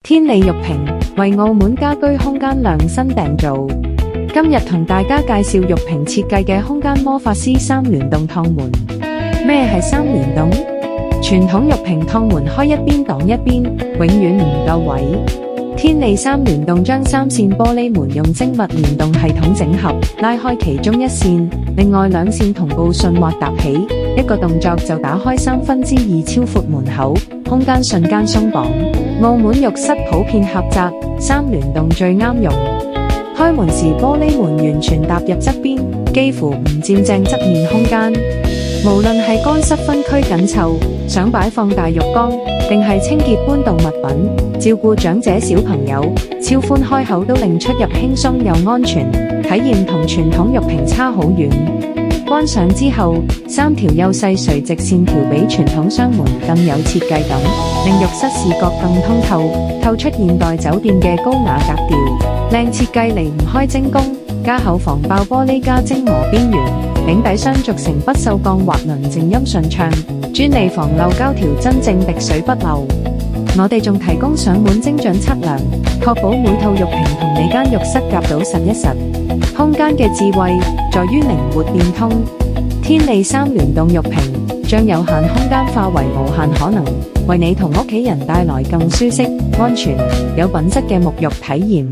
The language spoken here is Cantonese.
天利玉屏為澳門家居空間量身訂造。今日同大家介紹玉屏設計嘅空間魔法師三聯動趟門。咩係三聯動？傳統玉屏趟門開一邊擋一邊，永遠唔夠位。天利三聯動將三扇玻璃門用精密聯動系統整合，拉開其中一扇，另外兩扇同步順滑搭起，一個動作就打開2/3超闊門口，空間瞬間鬆綁。澳門浴室普遍狹窄，三聯動最啱用。開門時玻璃門完全踏入側邊，幾乎唔佔正側面空間。無論係乾濕分區緊湊，想擺放大浴缸，定係清潔搬動物品，照顧長者小朋友，超寬開口都令出入輕鬆又安全，體驗同傳統玉屏差好遠。關上之後，3條幼細垂直線條比傳統雙門更有設計感，令浴室視覺更通透，透出現代酒店嘅高雅格調。靚設計離唔開精工，加厚防爆玻璃加精磨邊緣，頂底雙續成不鏽鋼滑輪靜音順暢，專利防漏膠條真正滴水不漏。我哋仲提供上門精準測量，確保每套玉屏同你間浴室夾到實一實。空間嘅智慧在於靈活變通，天利三聯動玉屏將有限空間化為無限可能，為你同屋企人帶來更舒適、安全、有品質嘅沐浴體驗。